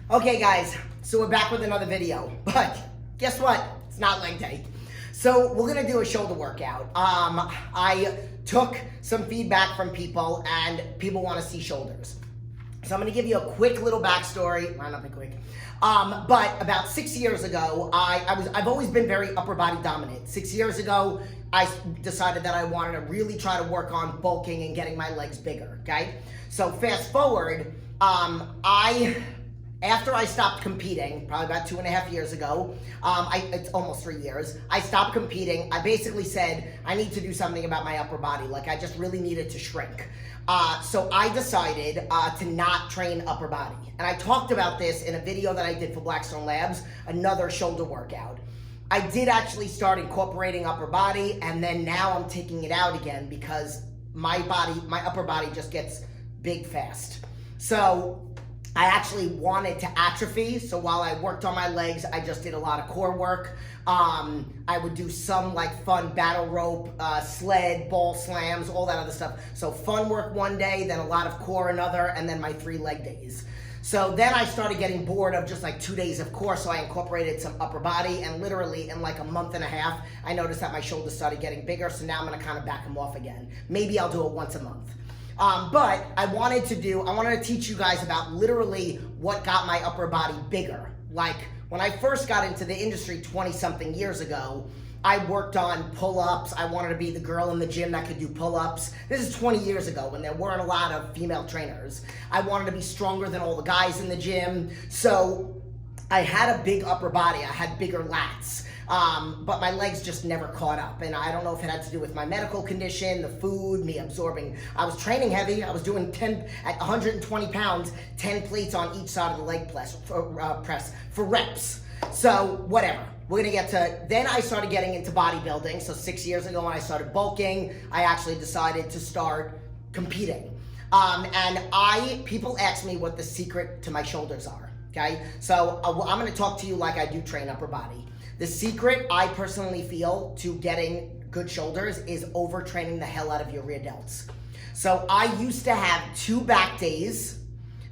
Okay guys, so we're back with another video, but guess what? It's not leg day. So we're gonna do a shoulder workout. I took some feedback from people and people wanna see shoulders. So I'm gonna give you a quick little backstory, well, nothing quick. But about 6 years ago, I've always been very upper body dominant. 6 years ago, I decided that I wanted to really try to work on bulking and getting my legs bigger, okay? So fast forward, after I stopped competing, probably about 2.5 years ago, it's almost 3 years, I stopped competing. I basically said, I need to do something about my upper body. Like I just really needed to shrink. So I decided to not train upper body. And I talked about this in a video that I did for Blackstone Labs, another shoulder workout. I did actually start incorporating upper body, and then now I'm taking it out again because my upper body just gets big fast. So I actually wanted to atrophy, so while I worked on my legs, I just did a lot of core work. I would do some like fun battle rope, sled, ball slams, all that other stuff. So fun work one day, then a lot of core another, and then my 3 leg days. So then I started getting bored of just like 2 days of core, so I incorporated some upper body, and literally in like a month and a half, I noticed that my shoulders started getting bigger, so now I'm gonna kind of back them off again. Maybe I'll do it once a month. But I wanted to teach you guys about literally what got my upper body bigger. Like when I first got into the industry 20-something years ago, I worked on pull-ups. I wanted to be the girl in the gym that could do pull-ups. This is 20 years ago when there weren't a lot of female trainers. I wanted to be stronger than all the guys in the gym. So I had a big upper body. I had bigger lats. But my legs just never caught up. And I don't know if it had to do with my medical condition, the food, me absorbing. I was training heavy. I was doing at 120 pounds, 10 plates on each side of the leg press for reps. So whatever. We're gonna get to, then I started getting into bodybuilding. So 6 years ago when I started bulking, I actually decided to start competing. People ask me what the secret to my shoulders are, okay? So I'm gonna talk to you like I do train upper body. The secret, I personally feel, to getting good shoulders is overtraining the hell out of your rear delts. So I used to have 2 back days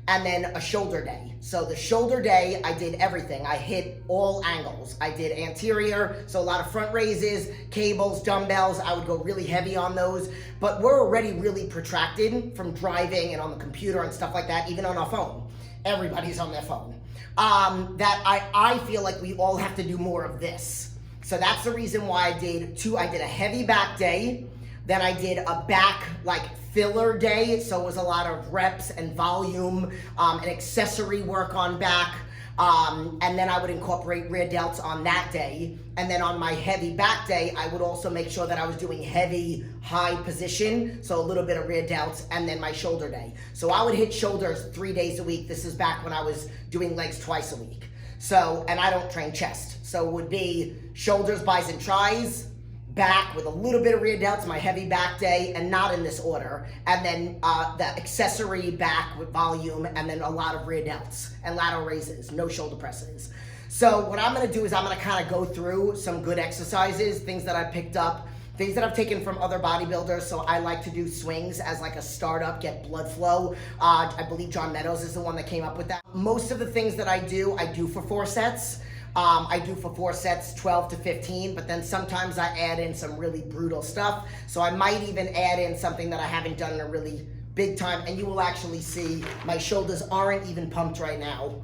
and then a shoulder day. So the shoulder day, I did everything. I hit all angles. I did anterior, so a lot of front raises, cables, dumbbells. I would go really heavy on those, but we're already really protracted from driving and on the computer and stuff like that, even on our phone. Everybody's on their phone. That I feel like we all have to do more of this. So that's the reason why I did a heavy back day, then I did a back like filler day, so it was a lot of reps and volume and accessory work on back, and then I would incorporate rear delts on that day, and then on my heavy back day, I would also make sure that I was doing heavy high position, so a little bit of rear delts, and then my shoulder day. So I would hit shoulders 3 days a week. This is back when I was doing legs twice a week. So, and I don't train chest. So it would be shoulders, bis, and tris, back with a little bit of rear delts, my heavy back day, and not in this order. And then the accessory back with volume, and then a lot of rear delts and lateral raises, no shoulder presses. So what I'm gonna do is I'm gonna kind of go through some good exercises, things that I picked up, things that I've taken from other bodybuilders. So I like to do swings as like a startup, get blood flow. I believe John Meadows is the one that came up with that. Most of the things that I do for 4 sets. I do for 4 sets, 12 to 15, but then sometimes I add in some really brutal stuff. So I might even add in something that I haven't done in a really big time, and you will actually see my shoulders aren't even pumped right now.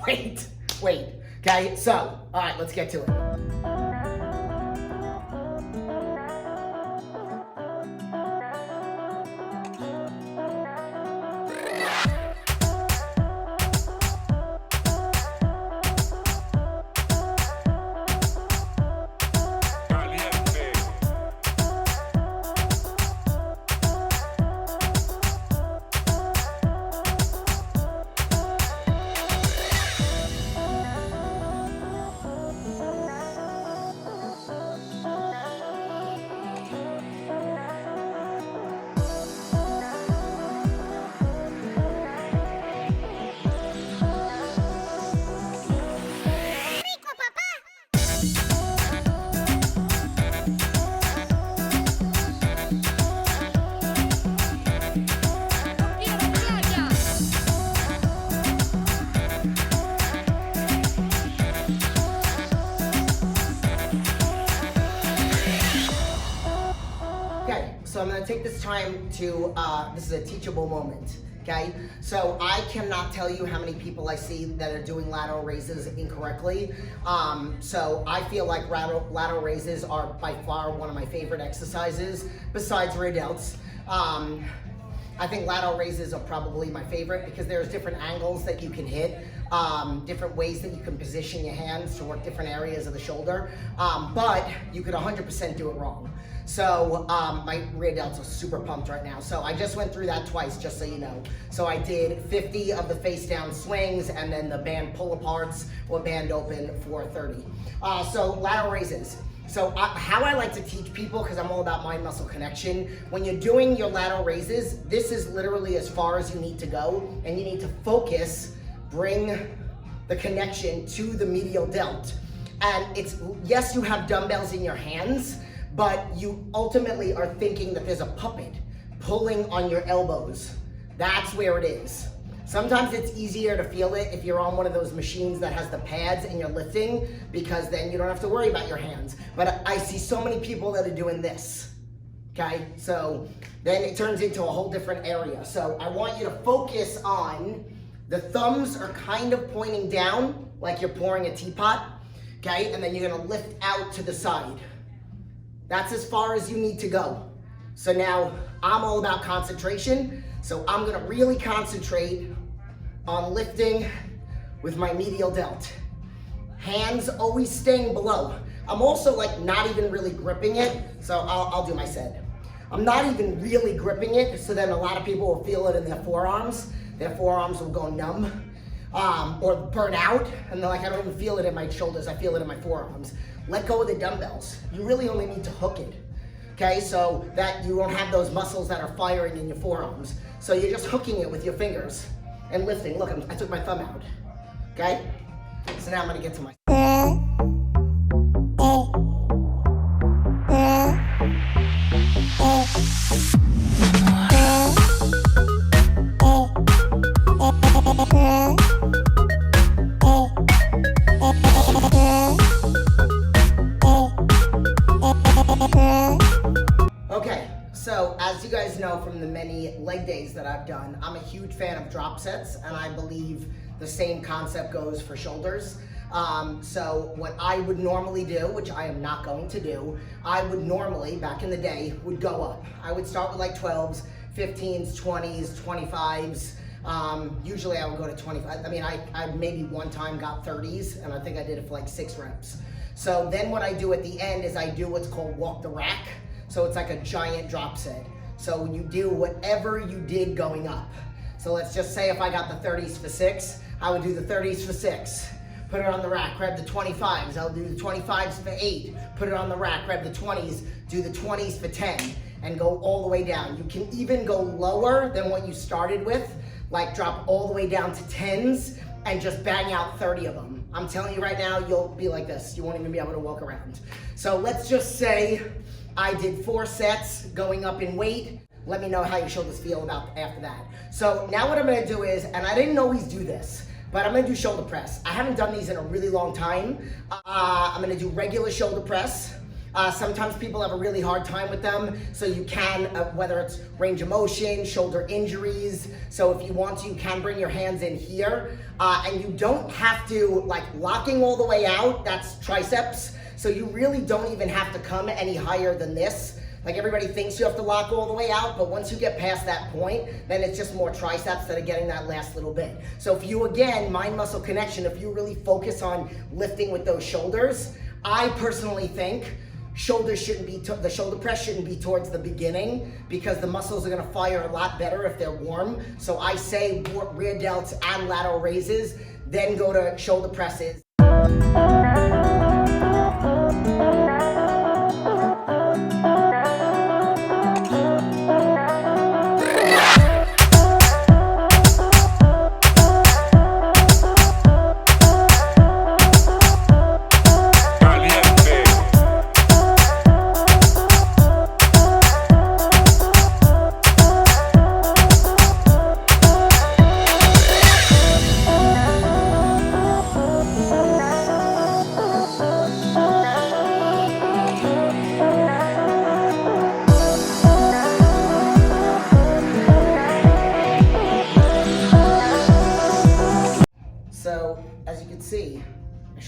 Wait, okay? So, all right, let's get to it. this time to, this is a teachable moment, okay? So I cannot tell you how many people I see that are doing lateral raises incorrectly. So I feel like lateral raises are by far one of my favorite exercises besides rear delts. I think lateral raises are probably my favorite because there's different angles that you can hit, different ways that you can position your hands to work different areas of the shoulder, but you could 100% do it wrong. So my rear delts are super pumped right now. So I just went through that twice, just so you know. So I did 50 of the face down swings and then the band pull aparts or band open for 30. So lateral raises. So how I like to teach people, because I'm all about mind muscle connection, when you're doing your lateral raises, this is literally as far as you need to go, and you need to focus, bring the connection to the medial delt. And it's, yes, you have dumbbells in your hands, but you ultimately are thinking that there's a puppet pulling on your elbows. That's where it is. Sometimes it's easier to feel it if you're on one of those machines that has the pads and you're lifting, because then you don't have to worry about your hands. But I see so many people that are doing this, okay? So then it turns into a whole different area. So I want you to focus on the thumbs are kind of pointing down like you're pouring a teapot, okay? And then you're gonna lift out to the side. That's as far as you need to go. So now I'm all about concentration. So I'm gonna really concentrate on lifting with my medial delt. Hands always staying below. I'm also like not even really gripping it. So I'll do my set. I'm not even really gripping it, so then a lot of people will feel it in their forearms. Their forearms will go numb or burn out. And they're like, I don't even feel it in my shoulders, I feel it in my forearms. Let go of the dumbbells. You really only need to hook it. Okay, so that you won't have those muscles that are firing in your forearms. So you're just hooking it with your fingers and lifting. Look, I took my thumb out, okay? So now I'm gonna get to my... Okay, so as you guys know from the many leg days that I've done, I'm a huge fan of drop sets, and I believe the same concept goes for shoulders. So what I would normally do, which I am not going to do, I would normally, back in the day, would go up. I would start with like 12s, 15s, 20s, 25s. Usually I would go to 25. I mean, I maybe one time got 30s, and I think I did it for like 6 reps. So then what I do at the end is I do what's called walk the rack. So it's like a giant drop set. So you do whatever you did going up. So let's just say if I got the 30s for 6, I would do the 30s for 6. Put it on the rack, grab the 25s. I'll do the 25s for 8. Put it on the rack, grab the 20s, do the 20s for 10, and go all the way down. You can even go lower than what you started with, like drop all the way down to 10s and just bang out 30 of them. I'm telling you right now, you'll be like this. You won't even be able to walk around. So let's just say I did 4 sets going up in weight. Let me know how your shoulders feel about after that. So now what I'm gonna do is, and I didn't always do this, but I'm gonna do shoulder press. I haven't done these in a really long time. I'm gonna do regular shoulder press. Sometimes people have a really hard time with them, so you can, whether it's range of motion, shoulder injuries, so if you want to, you can bring your hands in here, and you don't have to, like locking all the way out, that's triceps, so you really don't even have to come any higher than this. Like everybody thinks you have to lock all the way out, but once you get past that point, then it's just more triceps that are getting that last little bit. So if you, again, mind muscle connection, if you really focus on lifting with those shoulders, I personally think shoulders shouldn't be, the shoulder press shouldn't be towards the beginning, because the muscles are gonna fire a lot better if they're warm. So I say rear delts and lateral raises, then go to shoulder presses.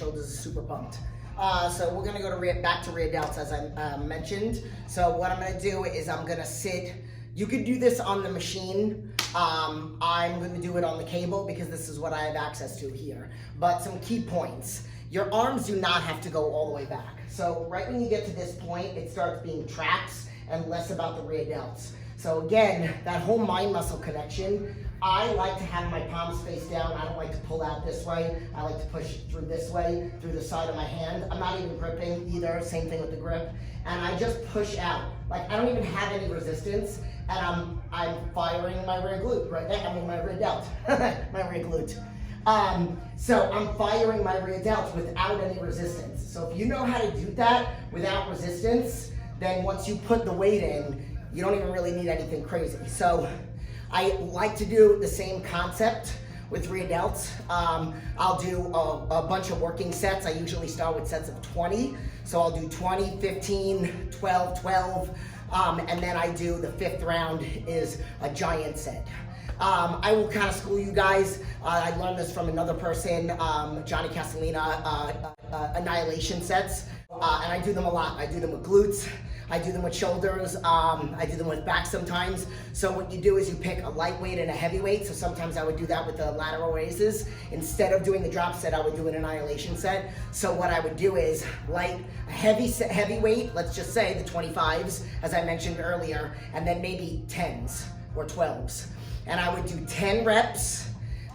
shoulders are super pumped. So we're gonna go to back to rear delts as I mentioned. So what I'm gonna do is I'm gonna sit. You could do this on the machine. I'm gonna do it on the cable because this is what I have access to here. But some key points. Your arms do not have to go all the way back. So right when you get to this point, it starts being traps and less about the rear delts. So again, that whole mind muscle connection, I like to have my palms face down. I don't like to pull out this way. I like to push through this way, through the side of my hand. I'm not even gripping either, same thing with the grip. And I just push out. Like I don't even have any resistance, and I'm firing my rear glute right there. I mean my rear delt, my rear glute. So I'm firing my rear delt without any resistance. So if you know how to do that without resistance, then once you put the weight in, you don't even really need anything crazy. So I like to do the same concept with rear delts. I'll do a bunch of working sets. I usually start with sets of 20. So I'll do 20, 15, 12, 12. And then I do the fifth round is a giant set. I will kind of school you guys. I learned this from another person, Johnny Castellina, annihilation sets. And I do them a lot. I do them with glutes. I do them with shoulders. I do them with back sometimes. So what you do is you pick a lightweight and a heavyweight. So sometimes I would do that with the lateral raises. Instead of doing the drop set, I would do an annihilation set. So what I would do is light, heavyweight, let's just say the 25s, as I mentioned earlier, and then maybe 10s or 12s. And I would do 10 reps,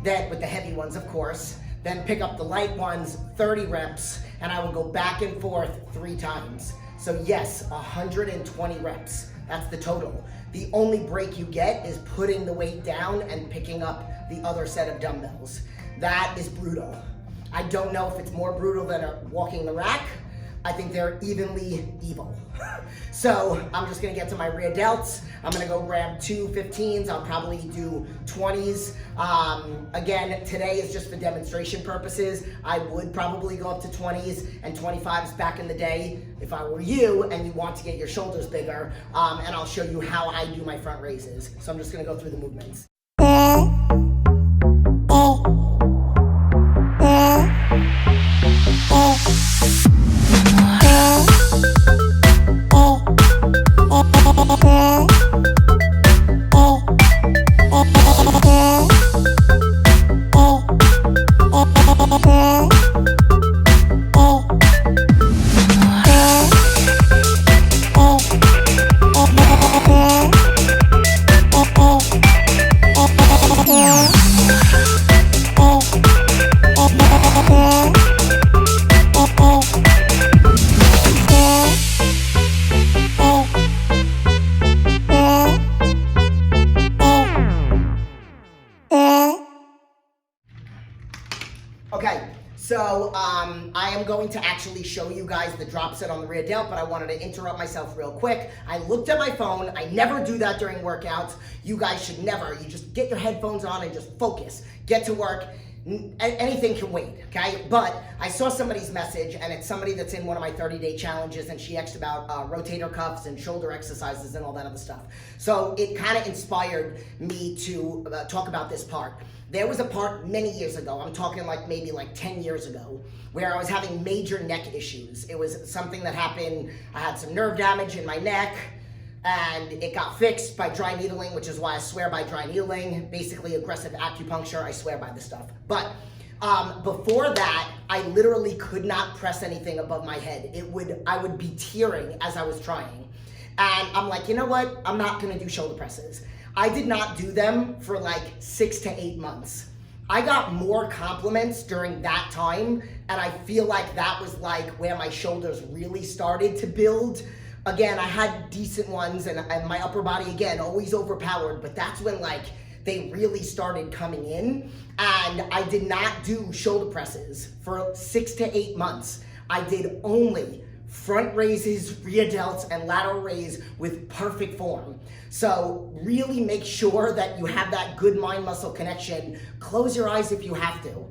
then with the heavy ones, of course, then pick up the light ones, 30 reps, and I would go back and forth 3 times. So yes, 120 reps, that's the total. The only break you get is putting the weight down and picking up the other set of dumbbells. That is brutal. I don't know if it's more brutal than walking the rack. I think they're evenly evil. So I'm just gonna get to my rear delts. I'm gonna go grab 2 15s. I'll probably do 20s. Again, today is just for demonstration purposes. I would probably go up to 20s and 25s back in the day if I were you and you want to get your shoulders bigger. And I'll show you how I do my front raises. So I'm just gonna go through the movements. Okay, so I am going to actually show you guys the drop set on the rear delt, but I wanted to interrupt myself real quick. I looked at my phone. I never do that during workouts. You guys should never. You just get your headphones on and just focus. Get to work. Anything can wait, okay? But I saw somebody's message, and it's somebody that's in one of my 30-day challenges, and she asked about rotator cuffs and shoulder exercises and all that other stuff. So it kind of inspired me to talk about this part. There was a part many years ago, I'm talking like maybe like 10 years ago, where I was having major neck issues. It was something that happened, I had some nerve damage in my neck, and it got fixed by dry needling, which is why I swear by dry needling. Basically aggressive acupuncture, I swear by this stuff. But before that, I literally could not press anything above my head. I would be tearing as I was trying. And I'm like, you know what? I'm not gonna do shoulder presses. I did not do them for like 6 to 8 months. I got more compliments during that time, and I feel like that was like where my shoulders really started to build. Again, I had decent ones, and my upper body, again, always overpowered, but that's when like they really started coming in, and I did not do shoulder presses for 6 to 8 months. I did only front raises, rear delts, and lateral raise with perfect form. So really make sure that you have that good mind muscle connection. Close your eyes if you have to.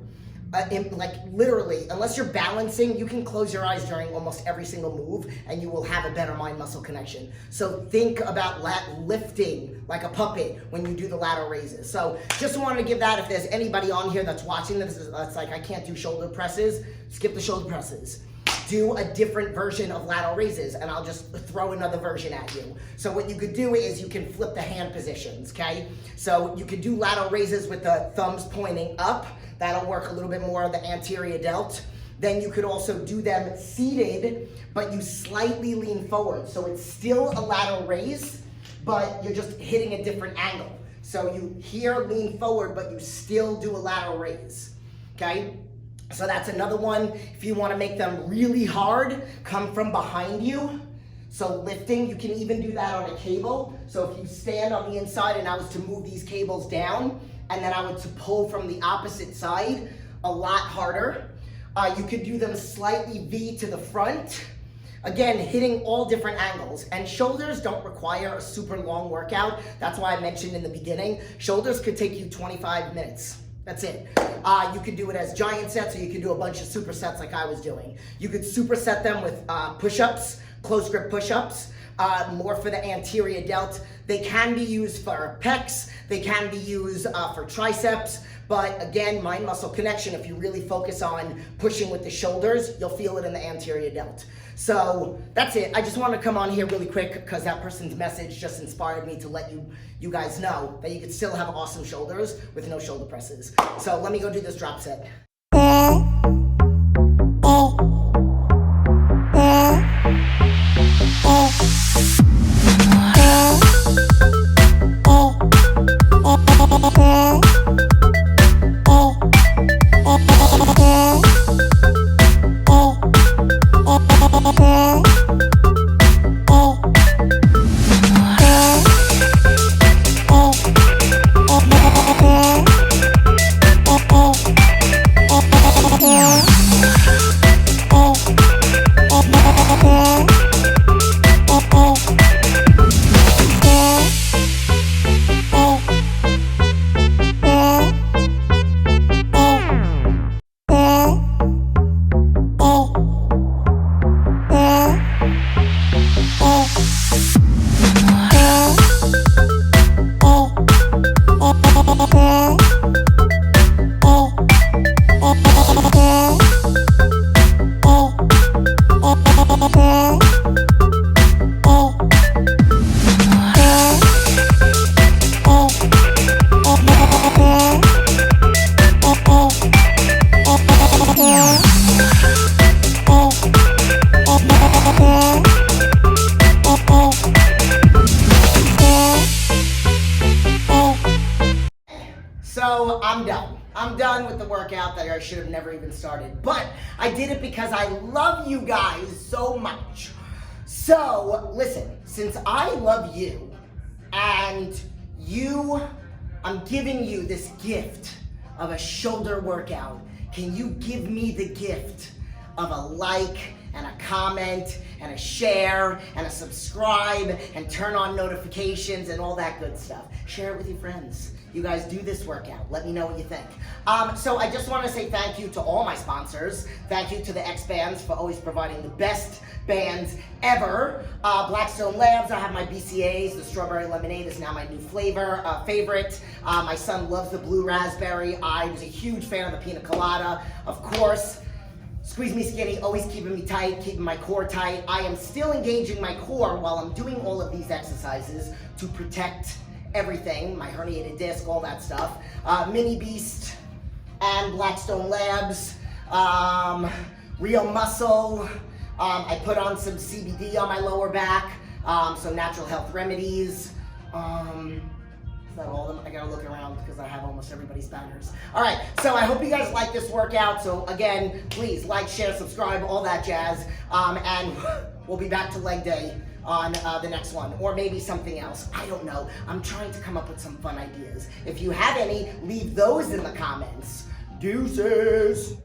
like literally, unless you're balancing, you can close your eyes during almost every single move and you will have a better mind-muscle connection. So think about lifting like a puppet when you do the lateral raises. So just wanted to give that. If there's anybody on here that's watching that's like, I can't do shoulder presses, skip the shoulder presses. Do a different version of lateral raises, and I'll just throw another version at you. So what you could do is you can flip the hand positions, okay? So you could do lateral raises with the thumbs pointing up. That'll work a little bit more of the anterior delt. Then you could also do them seated, but you slightly lean forward. So it's still a lateral raise, but you're just hitting a different angle. So you here lean forward, but you still do a lateral raise, okay? So that's another one. If you want to make them really hard, come from behind you. So lifting, you can even do that on a cable. So if you stand on the inside and I was to move these cables down, and then I would to pull from the opposite side, a lot harder. You could do them slightly V to the front. Again, hitting all different angles. And shoulders don't require a super long workout. That's why I mentioned in the beginning, shoulders could take you 25 minutes. That's it. You could do it as giant sets, or you could do a bunch of supersets like I was doing. You could superset them with push-ups, close grip push-ups, more for the anterior delt. They can be used for pecs, they can be used for triceps, but again, mind muscle connection, if you really focus on pushing with the shoulders, you'll feel it in the anterior delt. So that's it. I just want to come on here really quick because that person's message just inspired me to let you guys know that you can still have awesome shoulders with no shoulder presses. So let me go do this drop set. So I'm done with the workout that I should have never even started. But I did it because I love you guys so much. So listen, since I love you and I'm giving you this gift of a shoulder workout, can you give me the gift of a like and a comment and a share and a subscribe and turn on notifications and all that good stuff? Share it with your friends. You guys do this workout. Let me know what you think. So I just want to say thank you to all my sponsors. Thank you to the X Bands for always providing the best bands ever. Blackstone Labs, I have my BCAAs. The strawberry lemonade is now my new favorite. My son loves the blue raspberry. I was a huge fan of the pina colada. Of course, Squeeze Me Skinny, always keeping me tight, keeping my core tight. I am still engaging my core while I'm doing all of these exercises to protect everything, my herniated disc, all that stuff. Mini Beast and Blackstone Labs, Real Muscle. I put on some CBD on my lower back, some natural health remedies. Is that all of them? I gotta look around because I have almost everybody's banners. All right, so I hope you guys like this workout. So again, please like, share, subscribe, all that jazz. And we'll be back to leg day on the next one, or maybe something else. I don't know. I'm trying to come up with some fun ideas. If you have any, leave those in the comments. Deuces.